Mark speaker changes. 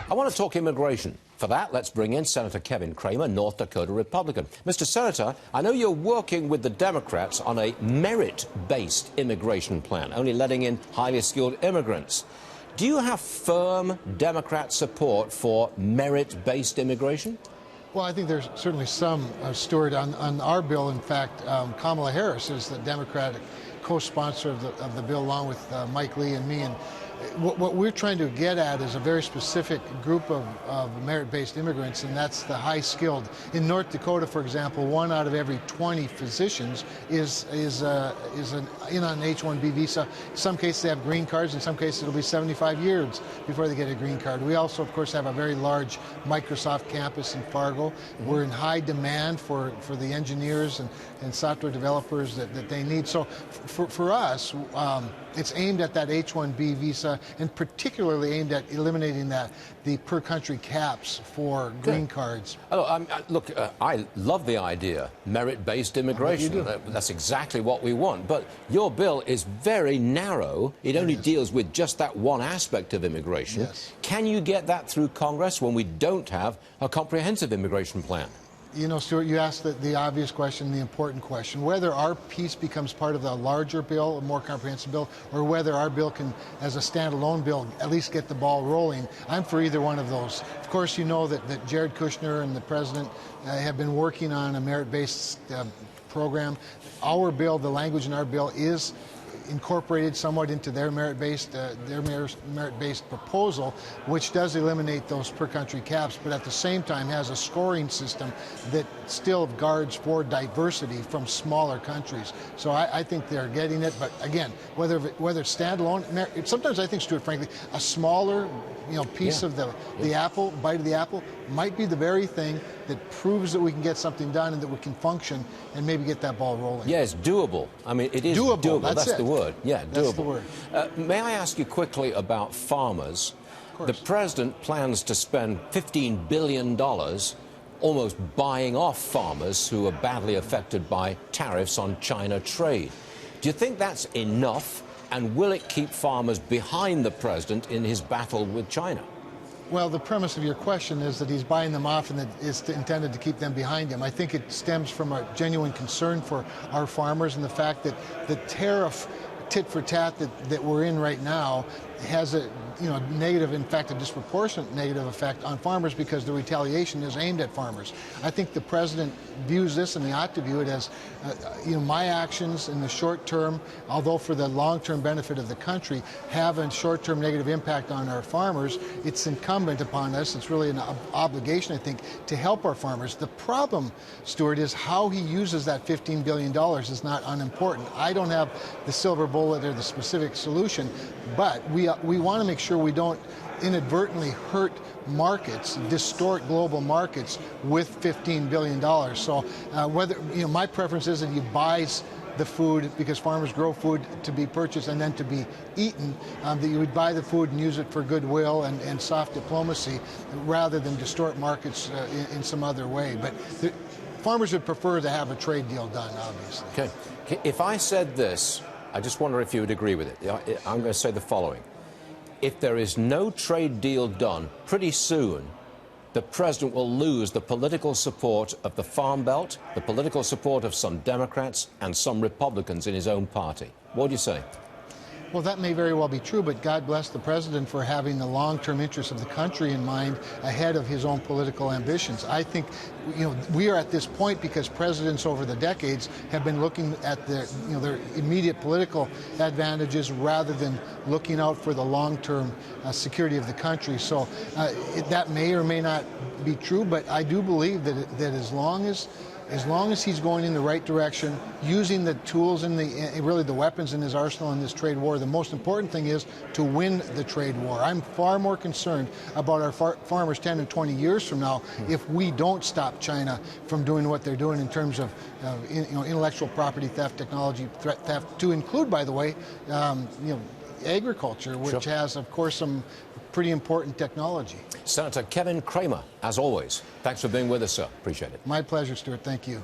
Speaker 1: I want to talk immigration. For that, let's bring in Senator Kevin Cramer, North Dakota Republican. Mr. Senator, I know you're working with the Democrats on a merit-based immigration plan, only letting in highly skilled immigrants. Do you have firm Democrat support for merit-based immigration?
Speaker 2: Well, I think there's certainly some, Stuart, on our bill. In fact, Kamala Harris is the Democratic co-sponsor of the bill, along with Mike Lee and me. And what we're trying to get at is a very specific group of merit-based immigrants, and that's the high-skilled. In North Dakota, for example, 1 out of every 20 physicians is in on an H-1B visa. In some cases, they have green cards. In some cases, it'll be 75 years before they get a green card. We also, of course, have a very large Microsoft campus in Fargo. We're in high demand for the engineers and software developers that they need. So for us, it's aimed at that H-1B visa, and particularly aimed at eliminating the per-country caps for green cards.
Speaker 1: Oh, look, I love the idea, merit-based immigration. That's exactly what we want. But your bill is very narrow. It only deals with just that one aspect of immigration.
Speaker 2: Yes.
Speaker 1: Can you get that through Congress when we don't have a comprehensive immigration plan?
Speaker 2: You know, Stuart, you asked the obvious question, the important question, whether our piece becomes part of the larger bill, a more comprehensive bill, or whether our bill can, as a standalone bill, at least get the ball rolling. I'm for either one of those. Of course, you know that Jared Kushner and the president have been working on a merit-based program. Our bill, the language in our bill, is incorporated somewhat into their merit-based proposal, which does eliminate those per-country caps, but at the same time has a scoring system that still guards for diversity from smaller countries. So I think they're getting it, but again, whether it's standalone, sometimes I think, Stuart, frankly, a smaller piece of the apple, bite of the apple, might be the very thing that proves that we can get something done and that we can function and maybe get that ball rolling.
Speaker 1: Yeah, it's doable. I mean, it is doable. That's the word. Yeah, doable.
Speaker 2: That's the word.
Speaker 1: May I ask you quickly about farmers? The president plans to spend $15 billion almost buying off farmers who are badly affected by tariffs on China trade. Do you think that's enough? And will it keep farmers behind the president in his battle with China?
Speaker 2: Well, the premise of your question is that he's buying them off and that it's intended to keep them behind him. I think it stems from a genuine concern for our farmers and the fact that the tariff tit-for-tat that we're in right now has a negative, in fact, a disproportionate negative effect on farmers because the retaliation is aimed at farmers. I think the president views this, and he ought to view it as, my actions in the short term, although for the long-term benefit of the country, have a short-term negative impact on our farmers. It's incumbent upon us, it's really an obligation, I think, to help our farmers. The problem, Stuart, is how he uses that $15 billion is not unimportant. I don't have the silver bullet or the specific solution, but we want to make sure we don't inadvertently hurt markets, distort global markets with $15 billion. So my preference is that he buys the food, because farmers grow food to be purchased and then to be eaten, that you would buy the food and use it for goodwill and soft diplomacy rather than distort markets in some other way. But farmers would prefer to have a trade deal done, obviously.
Speaker 1: Okay. If I said this, I just wonder if you would agree with it. I'm going to say the following. If there is no trade deal done, pretty soon the president will lose the political support of the Farm Belt, the political support of some Democrats and some Republicans in his own party. What do you say?
Speaker 2: Well, that may very well be true, but God bless the president for having the long-term interests of the country in mind ahead of his own political ambitions. I think, we are at this point because presidents over the decades have been looking at their immediate political advantages rather than looking out for the long-term security of the country. So that may or may not be true, but I do believe that as long as he's going in the right direction, using the tools and really the weapons in his arsenal in this trade war, the most important thing is to win the trade war. I'm far more concerned about our farmers 10 and 20 years from now if we don't stop China from doing what they're doing in terms of intellectual property theft, technology theft, to include, by the way, agriculture, which has, of course, some pretty important technology.
Speaker 1: Senator Kevin Cramer, as always, thanks for being with us, sir. Appreciate it.
Speaker 2: My pleasure, Stuart. Thank you.